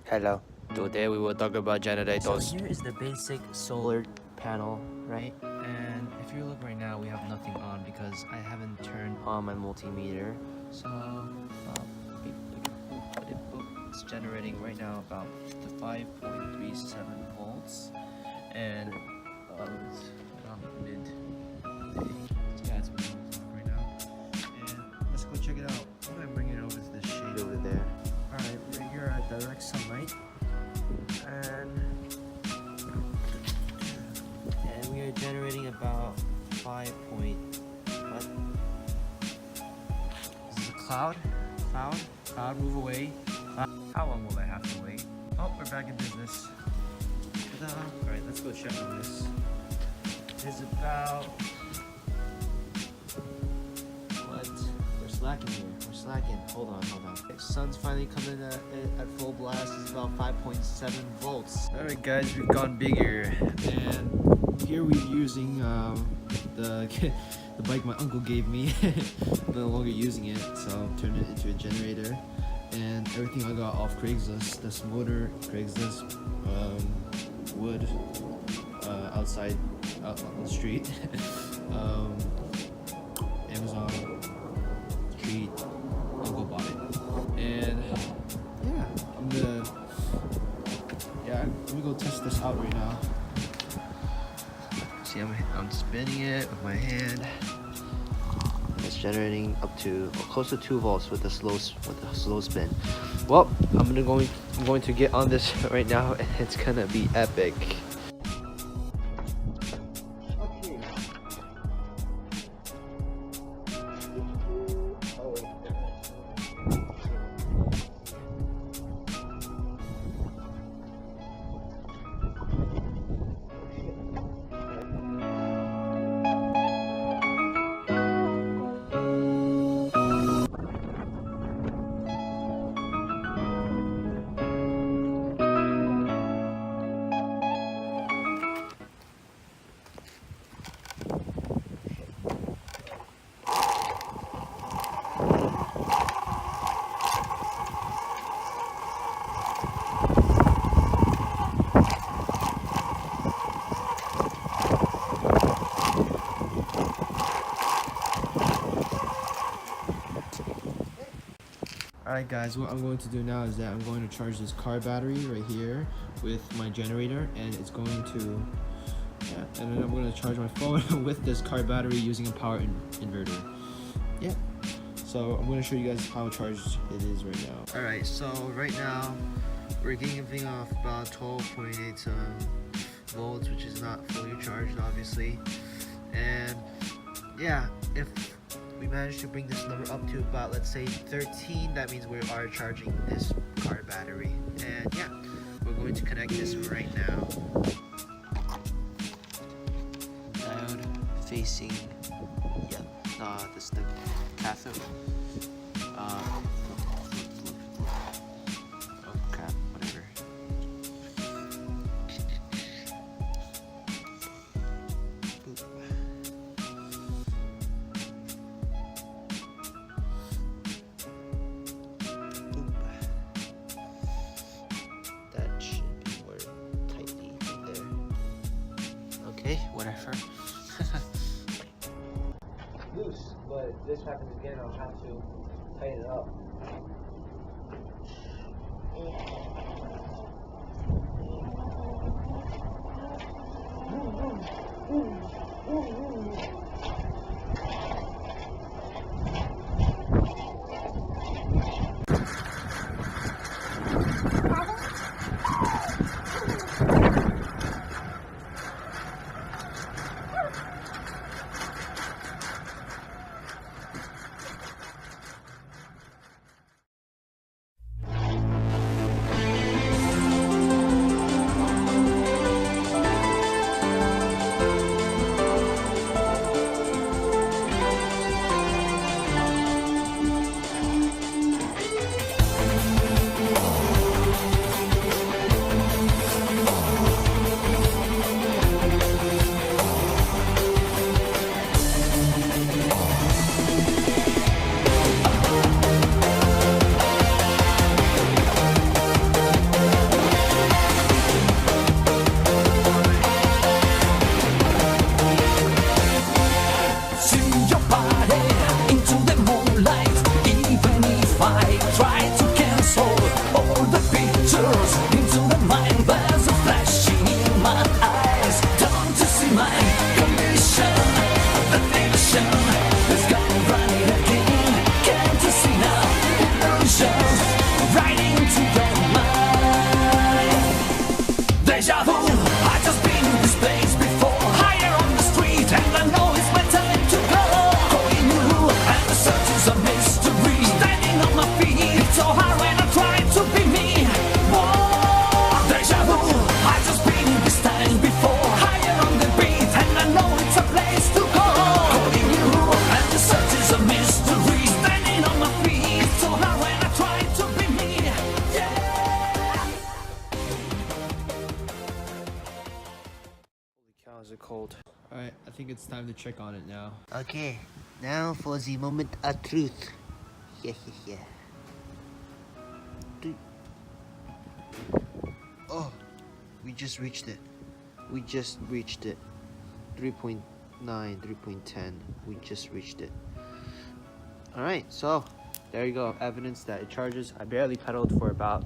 Hello. Today we will talk about generators. So here is the basic solar panel, right? And if you look right now, we have nothing on because I haven't turned on my multimeter. So it's generating right now about 5.37 volts, and it's about midday. Yeah, it's right now. And let's go check it out. I'm gonna bring it over to the shade over there. All right, we're here at direct sunlight. And we are generating about 5 point, what? Is this a cloud? Cloud, move away. How long will I have to wait? Oh, we're back in business. Ta-da. All right, let's go check on this. It's about, what? We're slacking here. We're slacking. Hold on. Sun's finally coming at full blast. It's about 5.7 volts. All right, guys, we've gone bigger, and here we're using the bike my uncle gave me. No longer using it, so turned it into a generator. And everything I got off Craigslist. This motor, Craigslist, wood, outside, out on the street, Amazon, street. Uncle bought it, and yeah, I'm gonna go test this out right now. See, I'm spinning it with my hand. It's generating up to close to 2 volts with a slow spin. Well, I'm going to get on this right now, and it's gonna be epic. Alright guys, what I'm going to do now is that I'm going to charge this car battery right here with my generator, and it's going to, and then I'm going to charge my phone with this car battery using a power inverter. Yeah, so I'm going to show you guys how charged it is right now. Alright, so right now we're getting everything off about 12.87 volts, which is not fully charged obviously. And yeah, if we managed to bring this number up to about, let's say 13, that means we are charging this car battery. And yeah, we're going to connect this right now. Diode facing, this is the cathode. Oh crap, whatever. Whatever. Loose, but if this happens again, I'll have to tighten it up. How's it cold? Alright, I think it's time to check on it now. Okay, now for the moment of truth. Yeah. Oh, we just reached it. 3.9, 3.10. We just reached it. Alright, so there you go. Evidence that it charges. I barely pedaled for about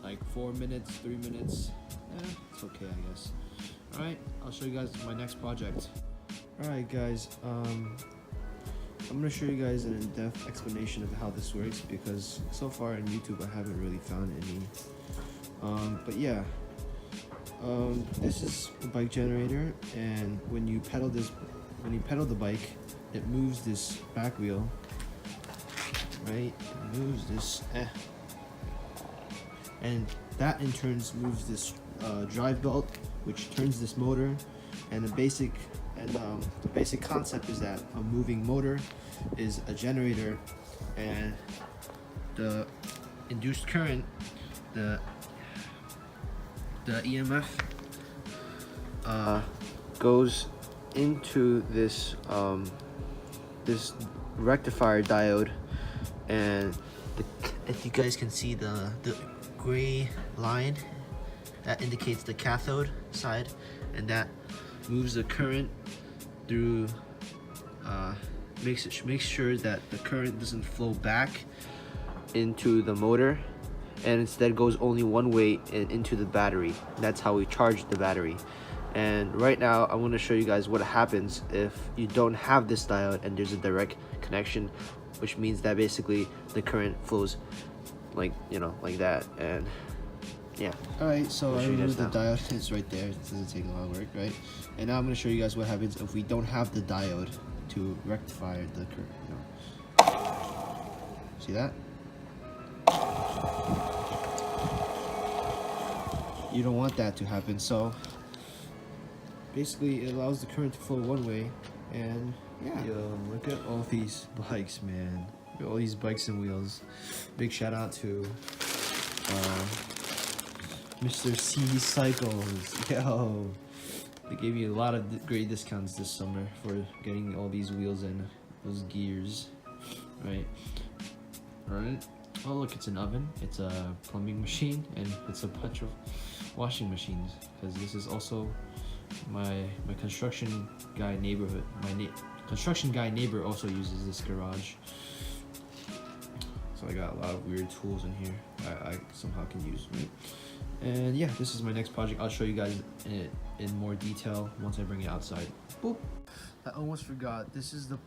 Like 4 minutes, 3 minutes. It's okay, I guess. Alright, I'll show you guys my next project. Alright guys, I'm gonna show you guys an in-depth explanation of how this works, because so far on YouTube I haven't really found any. But yeah, this is a bike generator, and when you pedal the bike, it moves this back wheel, right? It moves this, and that in turn moves this drive belt, which turns this motor. And the basic concept is that a moving motor is a generator, and the induced current, the EMF, goes into this this rectifier diode, and if you guys can see the gray line, that indicates the cathode side, and that moves the current through, makes sure that the current doesn't flow back into the motor, and instead goes only one way into the battery. That's how we charge the battery. And right now I want to show you guys what happens if you don't have this diode and there's a direct connection, which means that basically the current flows like, you know, like that. And yeah. Alright, so I removed the diode. It's right there. It doesn't take a lot of work, right? And now I'm going to show you guys what happens if we don't have the diode to rectify the current. See that? You don't want that to happen, so basically it allows the current to flow one way. And yeah, yo, look at all these bikes, man. Look at all these bikes and wheels. Big shout out to Mr. C Cycles. Yo, they gave me a lot of great discounts this summer for getting all these wheels and those gears, right? Alright. Oh look, it's an oven, it's a plumbing machine, and it's a bunch of washing machines, because this is also my construction guy neighborhood. Construction guy neighbor also uses this garage. So I got a lot of weird tools in here I somehow can use, right? And yeah, this is my next project. I'll show you guys it in more detail once I bring it outside. Boop. I almost forgot. This is the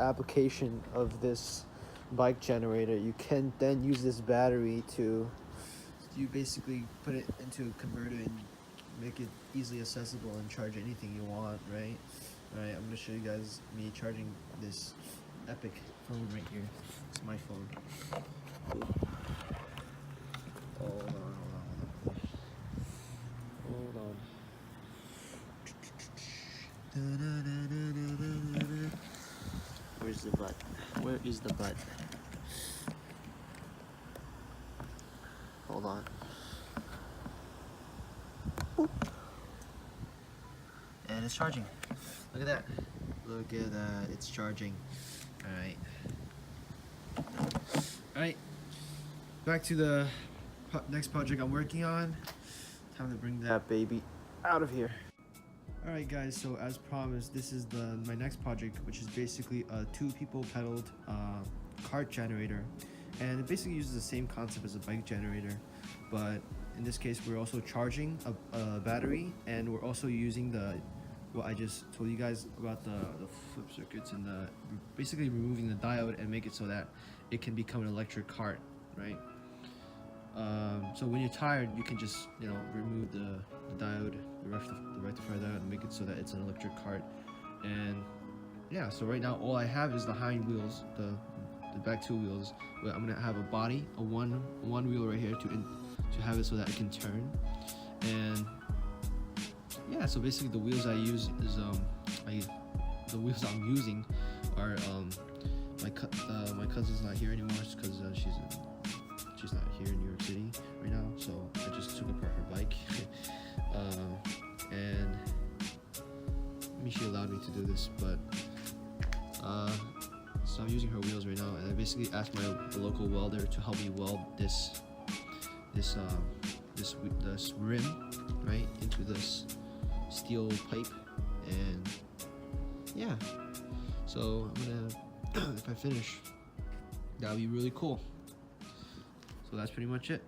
application of this bike generator. You can then use this battery to, you basically put it into a converter and make it easily accessible and charge anything you want, right? Alright, I'm gonna show you guys me charging this Epic phone right here. It's my phone. Hold on. Where's the butt? Where is the butt? Hold on. And it's charging. Look at that. Look at that. It's charging. Alright. Back to the next project I'm working on. Time to bring that baby out of here. Alright guys, so as promised, this is my next project, which is basically a 2-people pedaled cart generator. And it basically uses the same concept as a bike generator, but in this case we're also charging a battery, and we're also using what I just told you guys about the flip circuits, and basically removing the diode and make it so that it can become an electric cart, right? So when you're tired, you can just, you know, remove the diode, the rectifier diode, and make it so that it's an electric cart. And yeah, so right now all I have is the hind wheels, the back 2 wheels, but I'm gonna have a body, a one wheel right here to have it so that it can turn. And yeah, so basically the wheels I use is the wheels I'm using are my cousin's not here anymore because she's not here in New York City right now, so I just took apart her bike. And me to do this, but so I'm using her wheels right now, and I basically asked the local welder to help me weld this rim right into this steel pipe, and yeah. So I'm gonna, if I finish, that'll be really cool. So that's pretty much it.